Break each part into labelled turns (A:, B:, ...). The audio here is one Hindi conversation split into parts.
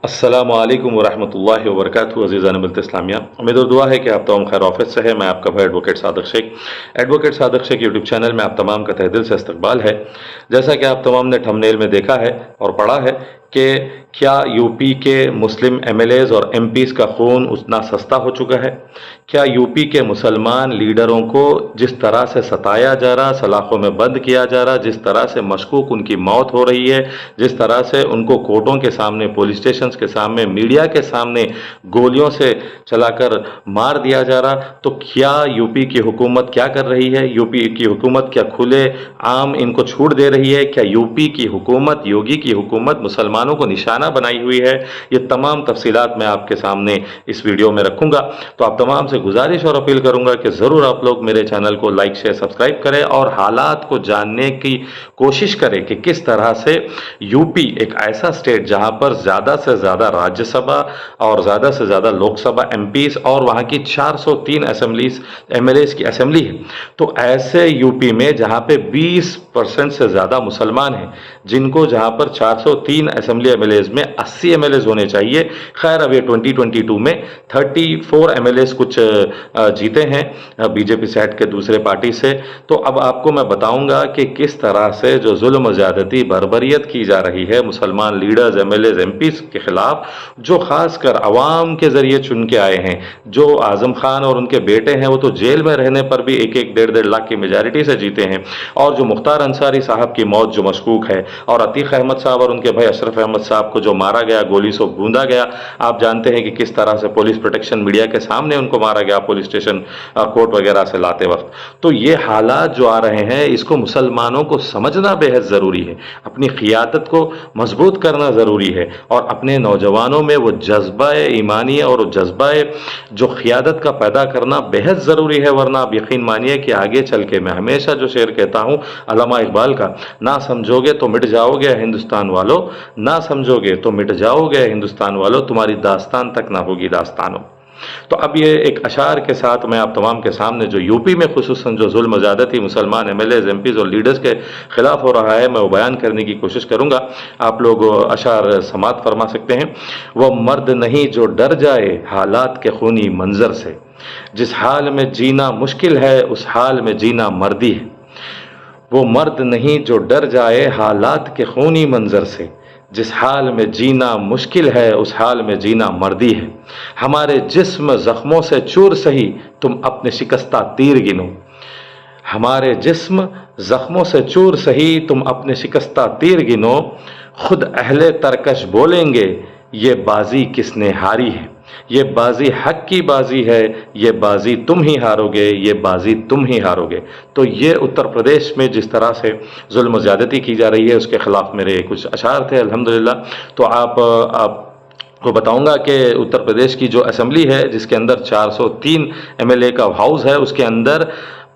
A: अस्सलामुअलैकुम वरहमतुल्लाहि वबरकातुहू। अज़ीज़ान मिल्लत इस्लामिया, उम्मीद और दुआ है कि आप तमाम खैर ऑफिस से है। मैं आपका भाई advocate Sadiq Shaikh. Advocate Sadiq Shaikh YouTube channel में आप तमाम का तहे दिल से इस्तकबाल है। जैसा कि आप तमाम ने थंबनेल में देखा है और पढ़ा है कि क्या यूपी के मुस्लिम एमएलएज और एमपीज़ का खून उतना सस्ता हो चुका है? क्या यूपी के मुसलमान लीडरों को जिस तरह से सताया जा रहा, सलाखों में बंद किया जा रहा, जिस तरह से मशकूक उनकी मौत हो रही है, जिस तरह से उनको कोर्टों के सामने, पुलिस स्टेशन के सामने, मीडिया के सामने गोलियों से चलाकर मार दिया जा रहा, तो क्या यूपी की हुकूमत क्या कर रही है? यूपी की हुकूमत क्या खुले आम इनको छूट दे रही है? क्या यूपी की हुकूमत, योगी की हुकूमत मुसलमानों को निशाना बनाई हुई है? ये तमाम तफसीलात मैं आपके सामने इस वीडियो में रखूंगा। तो आप तमाम से गुजारिश और अपील करूंगा कि ज़रूर आप लोग मेरे चैनल को लाइक शेयर सब्सक्राइब करें और हालात को जानने की कोशिश करें कि किस तरह से यूपी एक ऐसा स्टेट जहां पर ज़्यादा से ज़्यादा राज्यसभा और ज़्यादा से ज़्यादा लोकसभा एमपीज़ और वहां की 403 असेंबलीज एमएलएज की असेंबली है, तो ऐसे यूपी में जहां पे 20% से ज़्यादा मुसलमान हैं, जिनको जहां पर 403 असेंबली एमएलएज में 80 एमएलएज होने चाहिए। खैर अब ये 2022 में 34 एमएलएज कुछ जीते हैं बीजेपी सेट के दूसरे पार्टी से। तो अब आपको मैं बताऊंगा कि किस तरह से जो जुल्म ज़्यादती बर्बरियत की जा रही है मुसलमान लीडर्स, एमएलएज, एमपीज के खिलाफ, जो खासकर अवाम के जरिए चुन के आए हैं। जो आजम खान और उनके बेटे हैं वो तो जेल में रहने पर भी 1-1, 1.5 लाख की मेजॉरिटी से जीते हैं। और जो मुख्तार अंसारी साहब की मौत जो मशकूक है, और अतीक अहमद साहब और उनके भाई अशरफ अहमद साहब को जो मारा गया, गोली से गूंदा गया, आप जानते हैं कि किस तरह से पुलिस प्रोटेक्शन मीडिया के सामने उनको मारा गया पुलिस स्टेशन कोर्ट वगैरह से लाते वक्त। तो ये हालात जो आ रहे हैं, इसको मुसलमानों को समझना बेहद ज़रूरी है, अपनी क़ियादत को मजबूत करना ज़रूरी है और अपने नौजवानों में वो जज्बा ईमानी और जज्बा जो क़ियादत का पैदा करना बेहद ज़रूरी है। वरना आप यकीन मानिए कि आगे चल के, मैं हमेशा जो शेर कहता हूँ अल्लामा इकबाल का, ना समझोगे तो मिट जाओगे हिंदुस्तान वालों, ना समझोगे तो मिट जाओगे हिंदुस्तान वालों, तुम्हारी दास्तान तक ना होगी दास्तानों। तो अब ये एक अशार के साथ मैं आप तमाम के सामने जो यूपी में खुसूसन जो जुल्म ज़्यादती मुसलमान एमएलएज, एमपीज़ और लीडर्स के खिलाफ हो रहा है, मैं वो बयान करने की कोशिश करूँगा। आप लोग अशार समात फरमा सकते हैं। वह मर्द नहीं जो डर जाए हालात के खूनी मंजर से, जिस हाल में जीना मुश्किल है उस हाल में जीना मर्दी है। वो मर्द नहीं जो डर जाए हालात के खूनी मंजर से, जिस हाल में जीना मुश्किल है उस हाल में जीना मर्दी है। हमारे जिस्म जख्मों से चूर सही तुम अपने शिकस्ता तीर गिनो। हमारे जिस्म जख्मों से चूर सही तुम अपने शिकस्ता तीर गिनो। खुद अहले तरकश बोलेंगे ये बाजी किसने हारी है। ये बाजी हक की बाजी है, ये बाजी तुम ही हारोगे, ये बाजी तुम ही हारोगे। तो ये उत्तर प्रदेश में जिस तरह से जुल्म ज़्यादती की जा रही है उसके खिलाफ मेरे कुछ अशार थे अल्हम्दुलिल्लाह। तो आप को बताऊंगा कि उत्तर प्रदेश की जो असेंबली है जिसके अंदर 403 एमएलए का हाउस है, उसके अंदर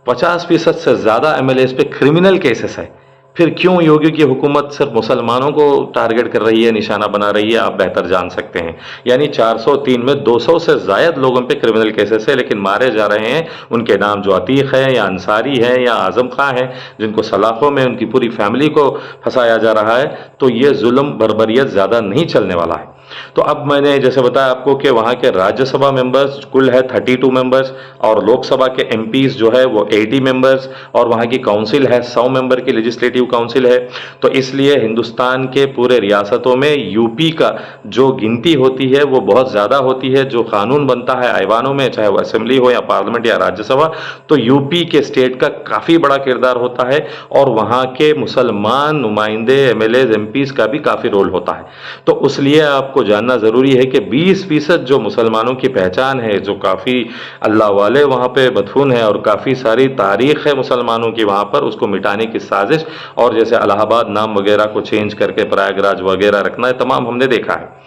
A: 50% से ज़्यादा एमएलए पे क्रिमिनल केसेस है। फिर क्यों योगी की हुकूमत सिर्फ मुसलमानों को टारगेट कर रही है, निशाना बना रही है, आप बेहतर जान सकते हैं। यानी 403 में 200 से ज़ायद लोगों पे क्रिमिनल केसेस है, लेकिन मारे जा रहे हैं उनके नाम जो अतीक है या अंसारी है या आजम खां है, जिनको सलाखों में उनकी पूरी फैमिली को फंसाया जा रहा है। तो ये जुल्म बर्बरियत ज़्यादा नहीं चलने वाला है। तो अब मैंने जैसे बताया आपको कि वहाँ के राज्यसभा मेंबर्स कुल है 32 मेंबर्स, और लोकसभा के एमपीज जो है वो 80 मेंबर्स, और वहाँ की काउंसिल है 100 मेंबर की लेजिस्लेटिव काउंसिल है। तो इसलिए हिंदुस्तान के पूरे रियासतों में यूपी का जो गिनती होती है वो बहुत ज़्यादा होती है। जो कानून बनता है ऐवानों में, चाहे वो असेंबली हो या पार्लियामेंट या राज्यसभा, तो यूपी के स्टेट का काफ़ी बड़ा किरदार होता है, और वहाँ के मुसलमान नुमाइंदे, एमएलएज, एमपीज का भी काफ़ी रोल होता है। तो इसलिए आपको जानना ज़रूरी है कि 20% जो मुसलमानों की पहचान है, जो काफ़ी अल्लाह वाले वहाँ पे मदफून है और काफ़ी सारी तारीख़ है मुसलमानों की वहाँ पर, उसको मिटाने की साजिश, और जैसे इलाहाबाद नाम वगैरह को चेंज करके प्रयागराज वगैरह रखना है, तमाम हमने देखा है।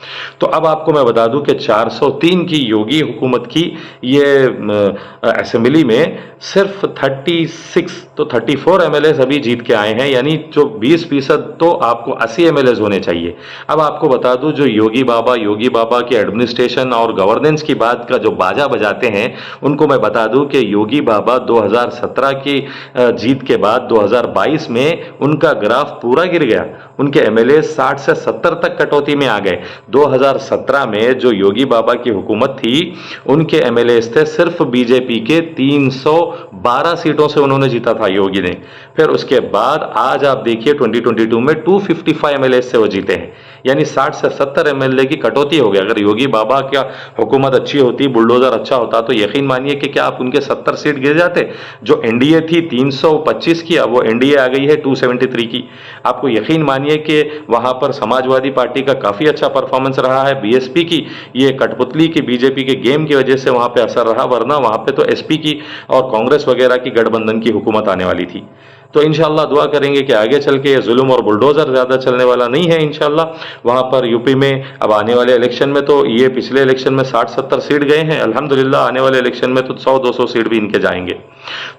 A: तो अब आपको मैं बता दूं कि 403 की योगी हुकूमत की ये असेंबली में सिर्फ 36 तो 34 एमएलए अभी जीत के आए हैं, यानी जो 20% तो आपको 80 एमएलए होने चाहिए। अब आपको बता दूं जो योगी योगी बाबा की एडमिनिस्ट्रेशन और गवर्नेंस की बात का जो बाजा बजाते हैं, उनको मैं बता दूं कि योगी बाबा 2017 की जीत के बाद 2022 में उनका ग्राफ पूरा गिर गया। उनके एमएलए 60 से 70 तक कटौती में आ गए। 2017 में जो योगी बाबा की हुकूमत थी, उनके एमएलए थे सिर्फ बीजेपी के 312 सीटों से उन्होंने जीता था योगी ने। फिर उसके बाद आज आप देखिए 2022 में 255 एमएलए से वो जीते हैं, यानी 60 से 70 एमएलए की कटौती हो गई। अगर योगी बाबा की हुकूमत अच्छी होती, बुलडोजर अच्छा होता, तो यकीन मानिए कि क्या आप उनके 70 सीट गिर जाते। जो एनडीए थी 325 की, अब वो एनडीए आ गई है 273 की। आपको यकीन मानिए कि वहां पर समाजवादी पार्टी का काफी अच्छा परफॉर्मेंस रहा है। बीएसपी की ये कठपुतली की बीजेपी के गेम की वजह से वहां पे असर रहा, वरना वहां पे तो एसपी की और कांग्रेस वगैरह की गठबंधन की हुकूमत आने वाली थी। तो इंशाल्लाह दुआ करेंगे कि आगे चल के ये जुल्म और बुलडोजर ज्यादा चलने वाला नहीं है इंशाल्लाह। वहां पर यूपी में अब आने वाले इलेक्शन में, तो ये पिछले इलेक्शन में 60-70 सीट गए हैं, अल्हम्दुलिल्लाह आने वाले इलेक्शन में तो 100-200 सीट भी इनके जाएंगे।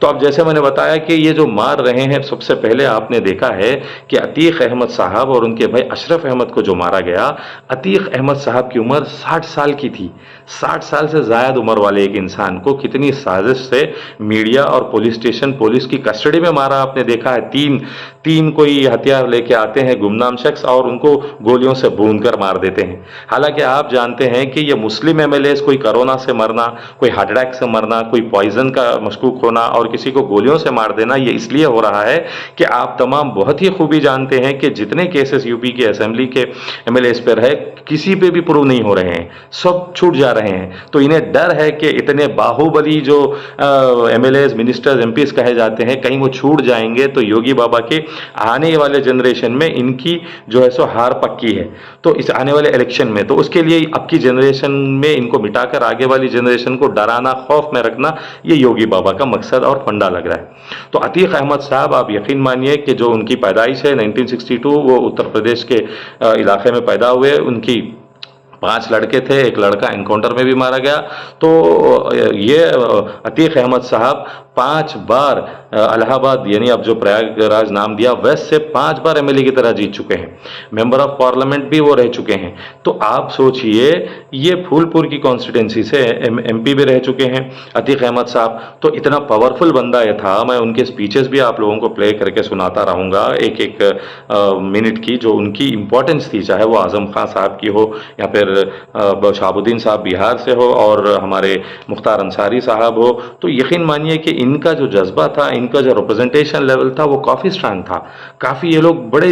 A: तो अब जैसे मैंने बताया कि ये जो मार रहे हैं, सबसे पहले आपने देखा है कि अतीक अहमद साहब और उनके भाई अशरफ अहमद को जो मारा गया। अतीक अहमद साहब की उम्र 60 साल की थी। 60 साल से ज्यादा उम्र वाले एक इंसान को कितनी साजिश से मीडिया और पुलिस स्टेशन, पुलिस की कस्टडी में मारा। आपने देखा है तीन कोई हथियार लेके आते हैं गुमनाम शख्स और उनको गोलियों से भून कर मार देते हैं। हालांकि आप जानते हैं कि ये मुस्लिम एमएलए कोई कोरोना से मरना, कोई हार्ट अटैक से मरना, कोई पॉइजन का मशकूक होना और किसी को गोलियों से मार देना, ये इसलिए हो रहा है कि आप तमाम बहुत ही खूबी जानते हैं कि जितने केसेस यूपी के असेंबली के एमएलए पर है, किसी पे भी प्रूव नहीं हो रहे हैं, सब छूट जा रहे हैं। तो इन्हें डर है कि इतने बाहुबली जो एमएलए, मिनिस्टर्स, एमपीज कहे जाते हैं, कहीं वो छूट जाएंगे तो योगी बाबा के आने वाले जनरेशन में इनकी जो है सो हार पक्की है। तो इस आने वाले इलेक्शन में, तो उसके लिए अब की जनरेशन में इनको मिटाकर आगे वाली जनरेशन को डराना, खौफ में रखना, ये योगी बाबा का मकसद और फंडा लग रहा है। तो अतीक अहमद साहब, आप यकीन मानिए कि जो उनकी पैदाइश है 1962, वो उत्तर प्रदेश के इलाके में पैदा हुए। उनकी 5 लड़के थे, एक लड़का एनकाउंटर में भी मारा गया। तो ये अतीक अहमद साहब 5 बार इलाहाबाद, यानी अब जो प्रयागराज नाम दिया, वेस्ट से 5 बार एमएलए की तरह जीत चुके हैं। मेंबर ऑफ पार्लियामेंट भी वो रह चुके हैं। तो आप सोचिए, ये फूलपुर की कॉन्स्टिट्यूंसी से एमपी भी रह चुके हैं अतीक अहमद साहब। तो इतना पावरफुल बंदा ये था। मैं उनके स्पीचेस भी आप लोगों को प्ले करके सुनाता रहूंगा, एक एक मिनट की, जो उनकी इंपॉर्टेंस थी, चाहे वो आजम खान साहब की हो या फिर शहाबुद्दीन साहब बिहार से हो और हमारे मुख्तार अंसारी साहब हो। तो यकीन मानिए कि इनका जो जज्बा था, इनका जो रिप्रेजेंटेशन लेवल था, वो काफ़ी स्ट्रांग था। काफ़ी ये लोग बड़े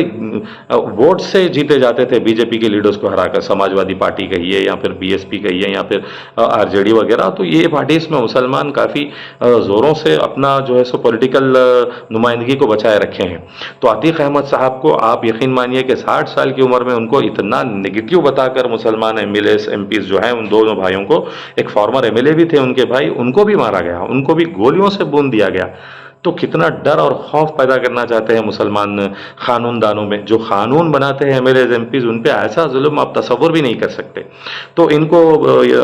A: वोट से जीते जाते थे बीजेपी के लीडर्स को हराकर, समाजवादी पार्टी कहिए या फिर बीएसपी कहिए या फिर आरजेडी वगैरह। तो ये पार्टी इसमें मुसलमान काफ़ी ज़ोरों से अपना जो है सो पॉलिटिकल नुमाइंदगी को बचाए रखे हैं। तो अतीक अहमद साहब को आप यकीन मानिए कि 60 साल की उम्र में उनको इतना नेगेटिव बताकर मुसलमान एमएलए, एमपीज जो हैं, उन दोनों भाइयों को, एक फॉर्मर एमएलए भी थे उनके भाई, उनको भी मारा गया, उनको भी गोलियों से बूंद दिया गया। तो कितना डर और खौफ पैदा करना चाहते हैं मुसलमान कानूनदानों में, जो कानून बनाते हैं एमएलए, एमपीज, उन पे ऐसा जुल्म आप तसव्वुर भी नहीं कर सकते। तो इनको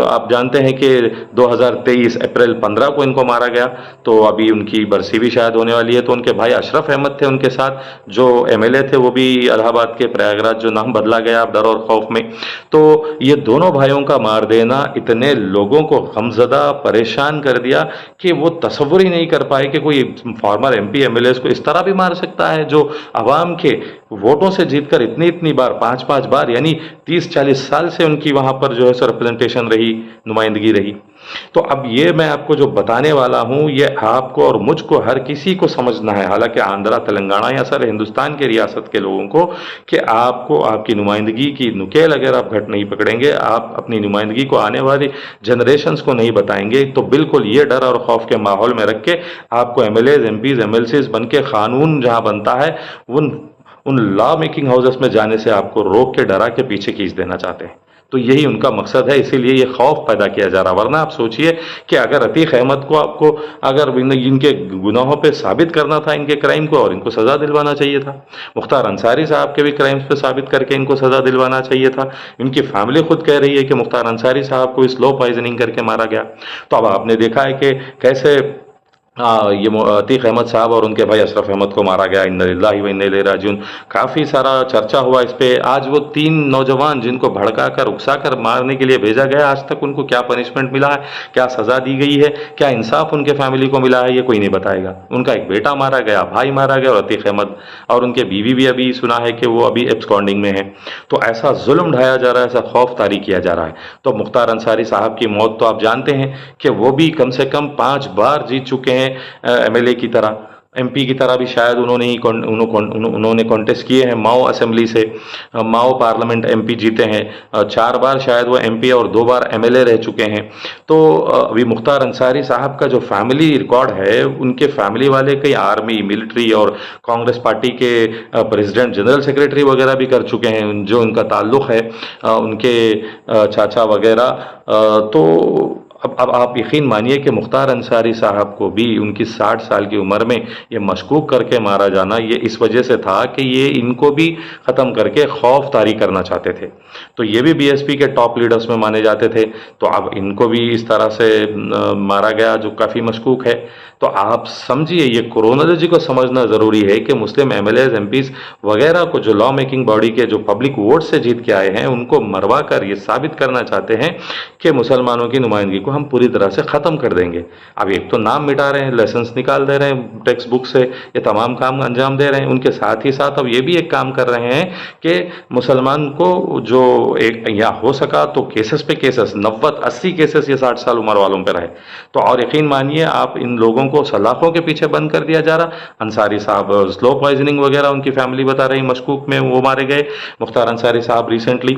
A: आप जानते हैं कि 2023 अप्रैल 15 को इनको मारा गया। तो अभी उनकी बरसी भी शायद होने वाली है। तो उनके भाई अशरफ अहमद थे उनके साथ, जो एमएलए थे, वो भी इलाहाबाद के प्रयागराज, जो नाम बदला गया अब डर और खौफ में। तो ये दोनों भाइयों का मार देना इतने लोगों को गमज़दा, परेशान कर दिया कि वो तसव्वुर ही नहीं कर पाए कि कोई फॉर्मर एमपी, एमएलए को इस तरह भी मार सकता है, जो अवाम के वोटों से जीतकर इतनी बार, 5-5 बार, यानी 30-40 साल से उनकी वहां पर जो है सो रिप्रेजेंटेशन रही, नुमाइंदगी रही। तो अब ये मैं आपको जो बताने वाला हूं, ये आपको और मुझको, हर किसी को समझना है, हालांकि आंध्रा, तेलंगाना या सारे हिंदुस्तान के रियासत के लोगों को, कि आपको आपकी नुमाइंदगी की नुकेल अगर आप घट नहीं पकड़ेंगे, आप अपनी नुमाइंदगी को आने वाली जनरेशंस को नहीं बताएंगे, तो बिल्कुल ये डर और खौफ के माहौल में रख के आपको एमएलए, एमपीज, एमएलसीज बन के कानून जहां बनता है, उन लॉ मेकिंग हाउसेस में जाने से आपको रोक के, डरा के पीछे खींच देना चाहते हैं। तो यही उनका मकसद है, इसीलिए ये खौफ पैदा किया जा रहा। वरना आप सोचिए कि अगर अतीक अहमद को आपको अगर इनके गुनाहों पे साबित करना था, इनके क्राइम को, और इनको सजा दिलवाना चाहिए था। मुख्तार अंसारी साहब के भी क्राइम्स पे साबित करके इनको सजा दिलवाना चाहिए था। इनकी फैमिली खुद कह रही है कि मुख्तार अंसारी साहब को स्लो पॉइजनिंग करके मारा गया। तो अब आपने देखा है कि कैसे ये अतीक अहमद साहब और उनके भाई अशरफ अहमद को मारा गया, इन्ना लिल्लाहि व इन्ना इलैहि राजिऊन। काफ़ी सारा चर्चा हुआ इस पे। आज वो 3 नौजवान जिनको भड़का कर उकसा कर मारने के लिए भेजा गया, आज तक उनको क्या पनिशमेंट मिला है, क्या सज़ा दी गई है, क्या इंसाफ उनके फैमिली को मिला है, ये कोई नहीं बताएगा। उनका एक बेटा मारा गया, भाई मारा गया, और अतीक अहमद और उनके बीवी भी अभी सुना है कि वो अभी एब्सकॉन्डिंग में है। तो ऐसा जुल्म ढाया जा रहा है, ऐसा खौफ तारी किया जा रहा है। तो मुख्तार अंसारी साहब की मौत तो आप जानते हैं कि वो भी कम से कम 5 बार जीत चुके हैं एमएलए की तरह, एमपी की तरह भी शायद उन्होंने कॉन्टेस्ट किए हैं माओ असेंबली से। माओ पार्लियामेंट एमपी जीते हैं, 4 बार शायद वो एमपी और 2 बार एमएलए रह चुके हैं। तो अभी मुख्तार अंसारी साहब का जो फैमिली रिकॉर्ड है, उनके फैमिली वाले कई आर्मी, मिलिट्री और कांग्रेस पार्टी के प्रेसिडेंट, जनरल सेक्रेटरी वगैरह भी कर चुके हैं, जो उनका ताल्लुक़ है उनके चाचा वगैरह। तो अब आप यकीन मानिए कि मुख्तार अंसारी साहब को भी उनकी 60 साल की उम्र में ये मशकूक करके मारा जाना, ये इस वजह से था कि ये इनको भी ख़त्म करके खौफ तारी करना चाहते थे। तो ये भी बीएसपी के टॉप लीडर्स में माने जाते थे, तो अब इनको भी इस तरह से मारा गया जो काफ़ी मशकूक है। तो आप समझिए, ये क्रोनोलॉजी को समझना ज़रूरी है कि मुस्लिम एमएलएज, एमपीज वगैरह को जो लॉ मेकिंग बॉडी के जो पब्लिक वोट से जीत के आए हैं, उनको मरवा कर ये साबित करना चाहते हैं कि मुसलमानों की नुमाइंदगी को हम पूरी तरह से ख़त्म कर देंगे। अब एक तो नाम मिटा रहे हैं, लाइसेंस निकाल दे रहे हैं टेक्स्ट बुक से, ये तमाम काम अंजाम दे रहे हैं। उनके साथ ही साथ अब ये भी एक काम कर रहे हैं कि मुसलमान को जो एक या हो सका तो केसेस पे केसेस, 90-80 केसेस ये 60 साल उम्र वालों पे रहे। तो और यकीन मानिए आप, इन लोगों को सलाखों के पीछे बंद कर दिया जा रहा। अंसारी साहब स्लो पॉइजनिंग वगैरह उनकी फैमिली बता रही, मशकूक में वो मारे गए। मुख्तार अंसारी साहब रिसेंटली,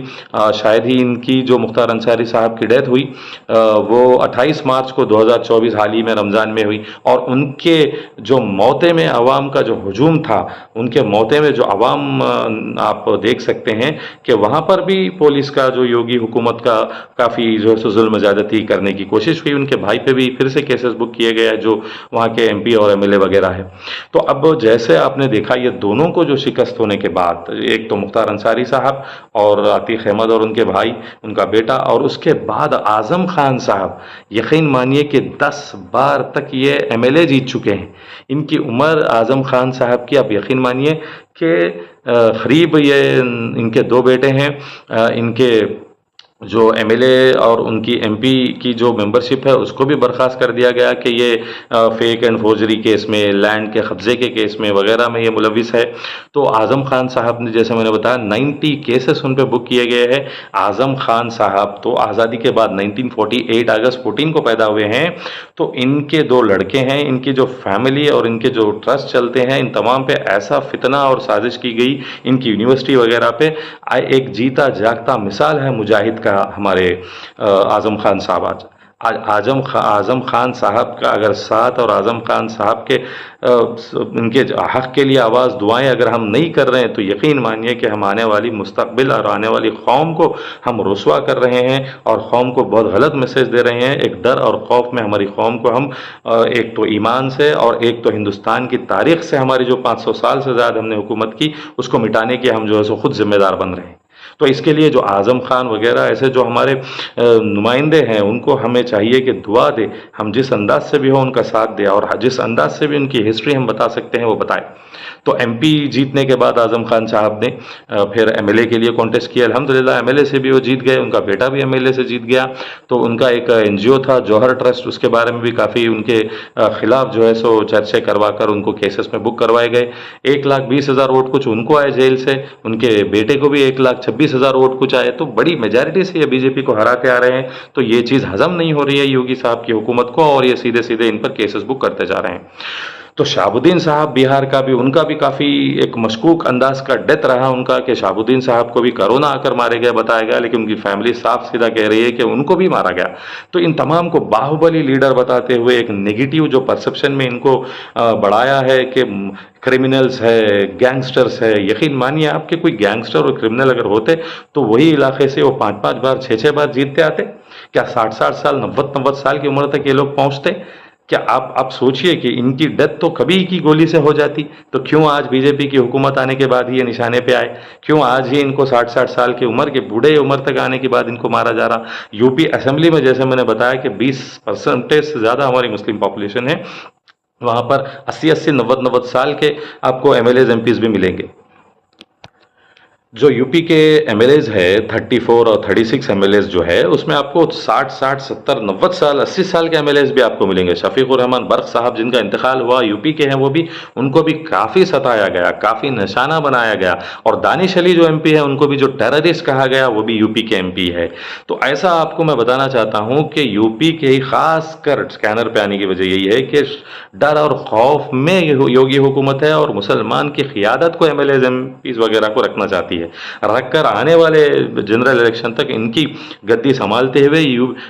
A: शायद ही इनकी जो मुख्तार अंसारी साहब की डेथ हुई वो 28 मार्च को 2024 हाल ही में रमज़ान में हुई। और उनके जो मौते में अवाम का जो हजूम था, उनके मौते में जो अवाम, आप देख सकते हैं कि वहाँ पर भी पुलिस का, जो योगी हुकूमत का काफ़ी जो है जुल्म ज़्यादती करने की कोशिश हुई। उनके भाई पे भी फिर से केसेस बुक किए गए हैं, जो वहाँ के एमपी और एमएलए वगैरह है। तो अब जैसे आपने देखा, ये दोनों को जो शिकस्त होने के बाद, एक तो मुख्तार अंसारी साहब और अतीक अहमद और उनके भाई, उनका बेटा, और उसके बाद आज़म खान साहब, यकीन मानिए कि 10 बार तक ये एमएलए जीत चुके हैं। इनकी उम्र आज़म खान साहब की, आप यकीन मानिए कि करीब, ये इनके 2 बेटे हैं, इनके जो एमएलए और उनकी एमपी की जो मेंबरशिप है उसको भी बर्खास्त कर दिया गया कि ये फेक एंड फोर्जरी केस में, लैंड के कब्जे के केस में वगैरह में ये मुलविस है। तो आज़म खान साहब ने, जैसे मैंने बताया, 90 केसेस उन पे बुक किए गए हैं। आज़म खान साहब तो आज़ादी के बाद 1948 अगस्त 14 को पैदा हुए हैं। तो इनके 2 लड़के हैं, इनकी जो फैमिली और इनके जो ट्रस्ट चलते हैं, इन तमाम पे ऐसा फितना और साजिश की गई इनकी यूनिवर्सिटी वगैरह पे। एक जीता जागता मिसाल है मुजाहिद का हमारे आज़म खान साहब। आज आज़म खान साहब का अगर साथ, और आज़म खान साहब के इनके हक़ के लिए आवाज़, दुआएं अगर हम नहीं कर रहे हैं, तो यकीन मानिए कि हम आने वाली मुस्तक़बिल और आने वाली कौम को हम रुसवा कर रहे हैं और कौम को बहुत गलत मैसेज दे रहे हैं। एक डर और खौफ में हमारी कौम को हम एक तो ईमान से और एक तो हिंदुस्तान की तारीख़ से, हमारी जो 500 साल से ज़्यादा हमने हुकूमत की, उसको मिटाने के हम जो है सो खुद जिम्मेदार बन रहे हैं। तो इसके लिए जो आज़म खान वगैरह ऐसे जो हमारे नुमाइंदे हैं, उनको हमें चाहिए कि दुआ दे, हम जिस अंदाज से भी हो उनका साथ दे, और जिस अंदाज से भी उनकी हिस्ट्री हम बता सकते हैं वो बताएं। तो एमपी जीतने के बाद आज़म खान साहब ने फिर एमएलए के लिए कॉन्टेस्ट किया। अल्हम्दुलिल्लाह एमएलए से भी वो जीत गए, उनका बेटा भी एमएलए से जीत गया। तो उनका एक एनजीओ था जौहर ट्रस्ट, उसके बारे में भी काफ़ी उनके खिलाफ जो है सो चर्चे करवा कर उनको केसेस में बुक करवाए गए। 1,20,000 वोट कुछ उनको आए जेल से, उनके बेटे को भी 1,26,000 वोट कुछ आए। तो बड़ी मेजॉरिटी से ये बीजेपी को हराते आ रहे हैं। तो ये चीज़ हजम नहीं हो रही है योगी साहब की हुकूमत को, और ये सीधे सीधे इन पर केसेस बुक करते जा रहे हैं। तो शहाबुद्दीन साहब बिहार का भी, उनका भी काफ़ी एक मशकूक अंदाज का डेथ रहा उनका, कि शहाबुद्दीन साहब को भी कोरोना आकर मारे गए बताया गया, लेकिन उनकी फैमिली साफ सीधा कह रही है कि उनको भी मारा गया। तो इन तमाम को बाहुबली लीडर बताते हुए एक नेगेटिव जो परसेप्शन में इनको बढ़ाया है कि क्रिमिनल्स है, गैंगस्टर्स है। यकीन मानिए आपके कोई गैंगस्टर और क्रिमिनल अगर होते तो वही इलाके से वो 5-5 बार, 6-6 बार जीतते आते क्या? 60-60 साल, 90-90 साल की उम्र तक ये लोग पहुंचते क्या? आप सोचिए कि इनकी डेथ तो कभी की गोली से हो जाती, तो क्यों आज बीजेपी की हुकूमत आने के बाद ही ये निशाने पे आए? क्यों आज ही इनको 60-60 साल की उम्र के बूढ़े उम्र तक आने के बाद इनको मारा जा रहा? यूपी असेंबली में जैसे मैंने बताया कि 20% से ज़्यादा हमारी मुस्लिम पॉपुलेशन है, वहाँ पर 80-80, 90-90 साल के आपको एमएलएज एमपीज भी मिलेंगे। जो यूपी के एमएलएज है 34 और 36 एमएलएज जो है, उसमें आपको 60-60, 70, 90 साल, 80 साल के एमएलएज भी आपको मिलेंगे। शफीकुर रहमान बर्क साहब जिनका इंतकाल हुआ, यूपी के हैं, वो भी, उनको भी काफ़ी सताया गया, काफ़ी निशाना बनाया गया। और दानिश अली जो एमपी है, उनको भी जो टेररिस्ट कहा गया, वो भी यूपी के एमपी है। तो ऐसा आपको मैं बताना चाहता हूं कि यूपी के ही खास कर स्कैनर पे आने की वजह यही है कि डर और खौफ में योगी हुकूमत है और मुसलमान की क़ियादत को एमएलएज एमपीज वगैरह को रखना चाहती है, रखकर आने वाले जनरल इलेक्शन तक इनकी गद्दी संभालते हुए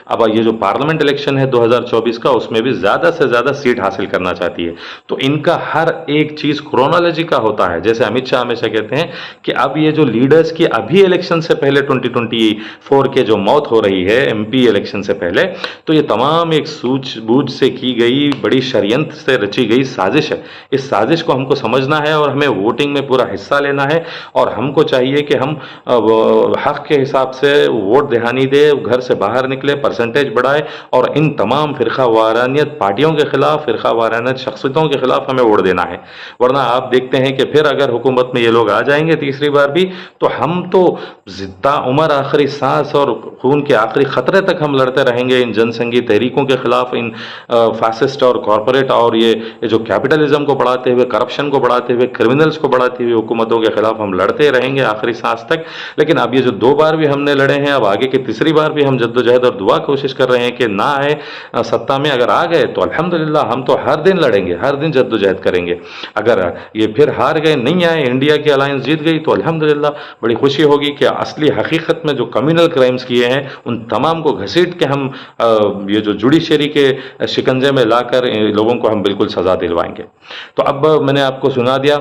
A: अब ये जो पार्लियामेंट इलेक्शन है 2024 का, उसमें भी ज़्यादा से ज़्यादा सीट हासिल करना चाहती है। तो इनका हर एक चीज़ क्रोनोलॉजी का होता है। जैसे अमित शाह हमेशा कहते हैं कि अब ये जो लीडर्स की अभी इलेक्शन से पहले 2024 के जो मौत हो रही है एमपी इलेक्शन से पहले, तो ये तमाम एक सूझबूझ से की गई, बड़ी षड्यंत्र से रची गई साजिश है। इस साजिश को हमको समझना है और हमें वोटिंग में पूरा हिस्सा लेना है। और हमको चाहिए कि हम हक के हिसाब से वोट दहानी दे, घर से बाहर निकले, परसेंटेज बढ़ाए और इन तमाम फ़िरका वारानियत पार्टियों के खिलाफ, फ़िरका वारानियत शख्सियतों के खिलाफ हमें वोट देना है। वरना आप देखते हैं कि फिर अगर हुकूमत में ये लोग आ जाएंगे तीसरी बार भी, तो हम तो जिद्दा उम्र आखिरी सांस और खून के आखिरी खतरे तक हम लड़ते रहेंगे इन जनसंघी तहरीकों के खिलाफ, इन फासिस्ट और कॉरपोरेट और ये जो कैपिटलिज्म को बढ़ाते हुए, करप्शन को बढ़ाते हुए, क्रिमिनल्स को बढ़ाती हुई हुकूमतों के खिलाफ हम लड़ते रहेंगे आखिरी सांस तक। लेकिन अब ये जो 2 बार भी हमने लड़े हैं, अब आगे की तीसरी बार भी हम जद्दोजहद और दुआ कोशिश कर रहे हैं कि ना आए सत्ता में। अगर आ गए तो अल्हम्दुलिल्लाह, हम तो हर दिन लड़ेंगे, हर दिन जद्दोजहद करेंगे। अगर ये फिर हार गए, नहीं आए, इंडिया की अलायंस जीत गई, तो अल्हम्दुलिल्लाह बड़ी खुशी होगी कि असली हकीकत में जो कम्युनल क्राइम्स किए हैं उन तमाम को घसीट के हम ये जो जुडिशरी के शिकंजे में लाकर लोगों को हम बिल्कुल सजा दिलवाएंगे। तो अब मैंने आपको सुना दिया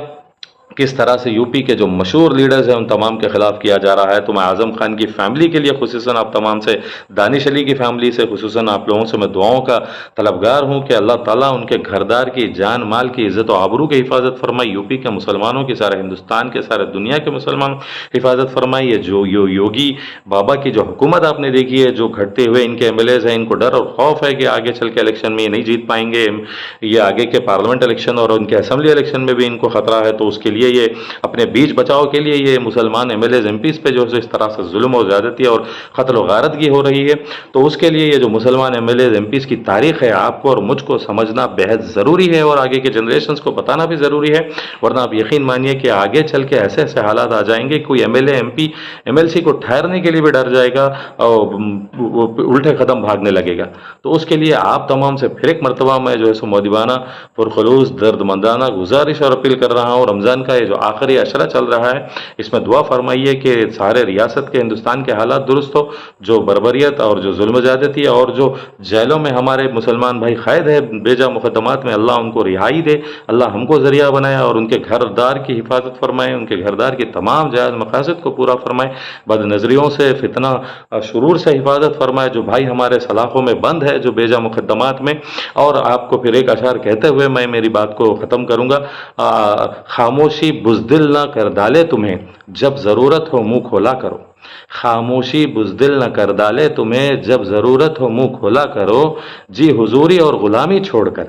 A: किस तरह से यूपी के जो मशहूर लीडर्स हैं उन तमाम के खिलाफ किया जा रहा है। तो मैं आज़म खान की फैमिली के लिए खुसूसन आप तमाम से, दानिश अली की फैमिली से खुसूसन आप लोगों से मैं दुआओं का तलबगार हूँ कि अल्लाह ताला उनके घरदार की जान माल की इज़्ज़त और आबरू की हिफाजत फरमाई, यूपी के मुसलमानों की, सारे हिंदुस्तान के, सारे दुनिया के मुसलमानों की हिफाजत फरमाई। ये जो योगी बाबा की जो हुकूमत आपने देखी है, जो घटते हुए इनके एमएलएज हैं, इनको डर और खौफ है कि आगे चल के इलेक्शन में ये नहीं जीत पाएंगे, ये आगे के पार्लियामेंट इलेक्शन और उनके असेंबली इलेक्शन में भी इनको खतरा है। तो उसके लिए ये अपने बीच बचाव के लिए ये मुसलमान एमएलएज एमपीज पे जो है इस तरह से जुल्म और ज़्यादती और कत्ल व गारतगी हो रही है, तो उसके लिए ये जो मुसलमान एमएलएज एमपीज की तारीख है, आपको और मुझको समझना बेहद ज़रूरी है और आगे के जनरेशन्स को बताना भी ज़रूरी है। वरना आप यकीन मानिए कि आगे चल के ऐसे ऐसे हालात आ जाएंगे, कोई एमएलए एमपी एमएलसी को ठहरने के लिए भी डर जाएगा और उल्टे कदम भागने लगेगा। तो उसके लिए आप तमाम से फिर एक मरतबा मैं जो है सो मौदबाना, पुरखलूस, दर्दमंदाना गुजारिश और अपील कर रहा हूँ। रमज़ान का ये जो आखिरी अशरा चल रहा है, इसमें दुआ फरमाइए कि सारे रियासत के, हिंदुस्तान के हालात दुरुस्त हो। जो बर्बरियत और जो जुल्म ज़्यादती और जो जेलों में हमारे मुसलमान भाई कैद है बेजा मुकदमात में, अल्लाह उनको रिहाई दे, अल्लाह हमको ज़रिया बनाए और उनके घरदार की हिफाजत फरमाए, उनके घरदार की तमाम जायज़ मकासद को पूरा फरमाए, बदनज़रियों से, फितना शुरूर से हिफाजत फरमाए, जो भाई हमारे सलाखों में बंद है जो बेजा मुकदमात में। और आपको फिर एक अशार कहते हुए मैं मेरी बात को ख़त्म करूँगा। खामोशी बुज़दिल ना कर डाले तुम्हें, जब ज़रूरत हो मुँह खोला करो। खामोशी बुज़दिल न कर डाले तुम्हें, जब ज़रूरत हो मुँह खोला करो। जी हुजूरी और ग़ुलामी छोड़कर,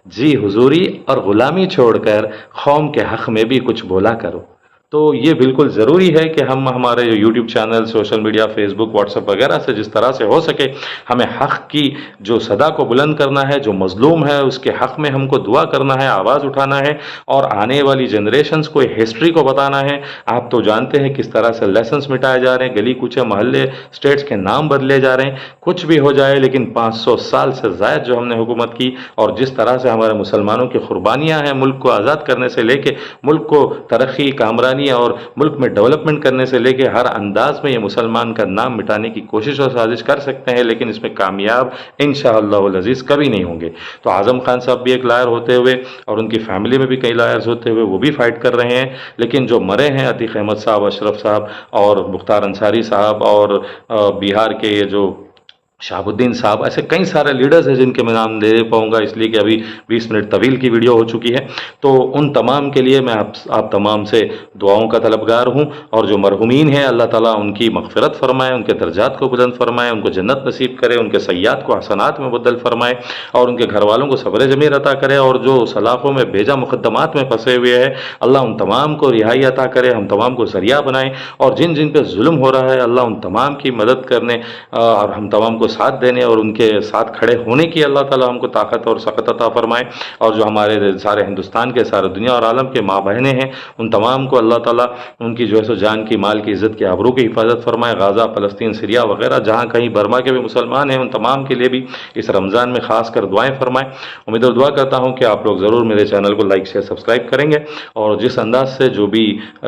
A: जी हुजूरी और ग़ुलामी छोड़कर कौम के हक़ में भी कुछ बोला करो। तो ये बिल्कुल ज़रूरी है कि हम हमारे जो YouTube channel, social media, Facebook, WhatsApp वगैरह से जिस तरह से हो सके हमें हक़ की जो सदा को बुलंद करना है, जो मज़लूम है उसके हक़ में हमको दुआ करना है, आवाज़ उठाना है और आने वाली जनरेशन्स को हिस्ट्री को बताना है। आप तो जानते हैं किस तरह से लेसन्स मिटाए जा रहे हैं, गली कूचे मोहल्ले स्टेट्स के नाम बदले जा रहे हैं। कुछ भी हो जाए, लेकिन 500 साल से ज़ायद जो हमने हुकूमत की और जिस तरह से हमारे मुसलमानों की कुर्बानियाँ हैं, मुल्क को आज़ाद करने से लेके मुल्क को तरक्की, कामरानी और मुल्क में डेवलपमेंट करने से लेके हर अंदाज में ये मुसलमान का नाम मिटाने की कोशिश और साजिश कर सकते हैं, लेकिन इसमें कामयाब इंशाअल्लाह अज़ीज़ कभी नहीं होंगे। तो आज़म खान साहब भी एक लायर होते हुए और उनकी फैमिली में भी कई लायर्स होते हुए वो भी फाइट कर रहे हैं, लेकिन जो मरे हैं अतीक अहमद साहब, अशरफ साहब और मुख्तार अंसारी साहब और बिहार के ये जो शहाबुद्दीन साहब, ऐसे कई सारे लीडर्स हैं जिनके मैं नाम दे पाऊंगा इसलिए कि अभी 20 मिनट तवील की वीडियो हो चुकी है। तो उन तमाम के लिए मैं आप तमाम से दुआओं का तलबगार हूँ, और जो मरहुमीन हैं अल्लाह ताला उनकी मग़फ़िरत फ़रमाए, उनके दर्जात को बुलंद फ़रमाए, उनको जन्नत नसीब करे, उनके सय्यात को हसनात में मुबद्दल फ़रमाए, और उनके घर वालों को सब्र जमील अता करे, और जो सलाखों में बेजा मुक़द्दमात में फंसे हुए हैं अल्लाह उन तमाम को रिहाई अता करे, हम तमाम को ज़रिया बनाए, और जिन जिन पर जुल्म हो रहा है अल्लाह उन तमाम की मदद करने और हम तमाम को साथ देने और उनके साथ खड़े होने की अल्लाह ताला हमको ताकत और सख़त अता फ़रमाए। और जो हमारे सारे हिंदुस्तान के, सारे दुनिया और आलम के माँ बहनें हैं उन तमाम को अल्लाह ताला उनकी जो है सो जान की, माल की, इज़्ज़त की, आबरू की हिफाजत फ़रमाए। गाज़ा, फ़लस्तीन, सीरिया वगैरह जहाँ कहीं बर्मा के भी मुसलमान हैं उन तमाम के लिए भी इस रमज़ान में ख़ास कर दुआएँ फ़रमाएँ। उम्मीद और दुआ करता हूँ कि आप लोग ज़रूर मेरे चैनल को लाइक शेयर सब्सक्राइब करेंगे, और जिस अंदाज से जो भी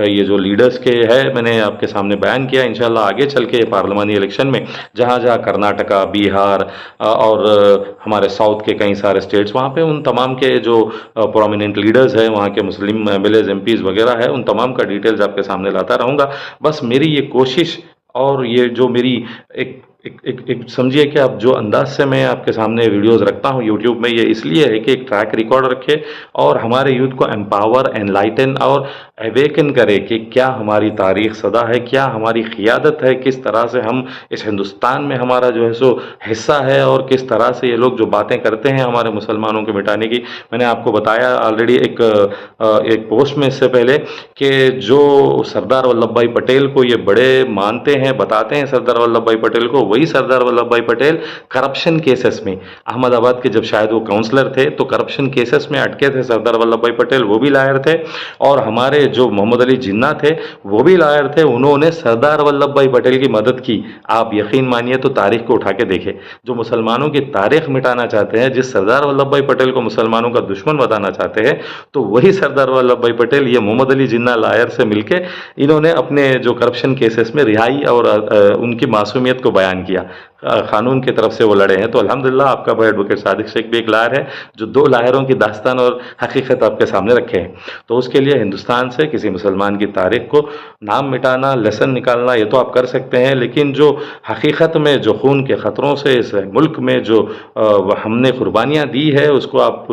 A: ये जो लीडर्स के है मैंने आपके सामने बयान किया, इंशाल्लाह आगे चल के पार्लिमानी इलेक्शन में जहाँ जहाँ कर्नाटका, बिहार और हमारे साउथ के कई सारे स्टेट्स, वहाँ पे उन तमाम के जो प्रोमिनेंट लीडर्स हैं, वहाँ के मुस्लिम एमएलएज, एमपीज़ वगैरह है, उन तमाम का डिटेल्स आपके सामने लाता रहूँगा। बस मेरी ये कोशिश और ये जो मेरी एक एक समझिए कि आप जो अंदाज से मैं आपके सामने वीडियोस रखता हूँ यूट्यूब में, ये इसलिए है कि एक ट्रैक रिकॉर्ड रखे और हमारे यूथ को एम्पावर, एनलाइटन और अवेकन करे कि क्या हमारी तारीख सदा है, क्या हमारी क़ियादत है, किस तरह से हम इस हिंदुस्तान में हमारा जो है सो हिस्सा है, और किस तरह से ये लोग जो बातें करते हैं हमारे मुसलमानों को मिटाने की। मैंने आपको बताया ऑलरेडी एक पोस्ट में इससे पहले कि जो सरदार वल्लभ भाई पटेल को ये बड़े मानते हैं, बताते हैं सरदार वल्लभ भाई पटेल को, वही सरदार वल्लभ भाई पटेल करप्शन केसेस में, अहमदाबाद के जब शायद वो काउंसलर थे तो करप्शन केसेस में अटके थे सरदार वल्लभ भाई पटेल, वो भी लायर थे। और हमारे जो मोहम्मद अली जिन्ना थे वो भी लायर थे, उन्होंने सरदार वल्लभ भाई पटेल की मदद की। आप यकीन मानिए तो तारीख को उठा के देखें, जो मुसलमानों की तारीख मिटाना चाहते हैं, जिस सरदार वल्लभ भाई पटेल को मुसलमानों का दुश्मन बताना चाहते हैं, तो वही सरदार वल्लभ भाई पटेल ये मोहम्मद अली जिन्ना लायर से मिलके इन्होंने अपने जो करप्शन केसेस में रिहाई और उनकी मासूमियत को बयान किया, कानून की तरफ से वो लड़े हैं। तो अल्हम्दुलिल्लाह आपका भाई एडवोकेट सादिक शेख भी एक लायर है जो दो लायरों की दास्तान और हकीकत आपके सामने रखे हैं। तो उसके लिए हिंदुस्तान से किसी मुसलमान की तारीख को नाम मिटाना, लेसन निकालना, ये तो आप कर सकते हैं, लेकिन जो हकीकत में जो खून के ख़तरों से इस मुल्क में जो हमने कुर्बानियाँ दी है उसको आप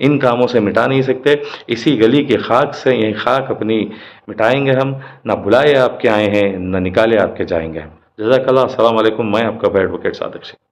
A: इन कामों से मिटा नहीं सकते। इसी गली की खाक से यही खाक अपनी मिटाएंगे हम, ना बुलाए आपके आए हैं, ना निकाले आपके जाएंगे हम। जज़ाकल्लाह, अस्सलाम वालेकुम। मैं आपका भाई एडवोकेट सादिक शेख।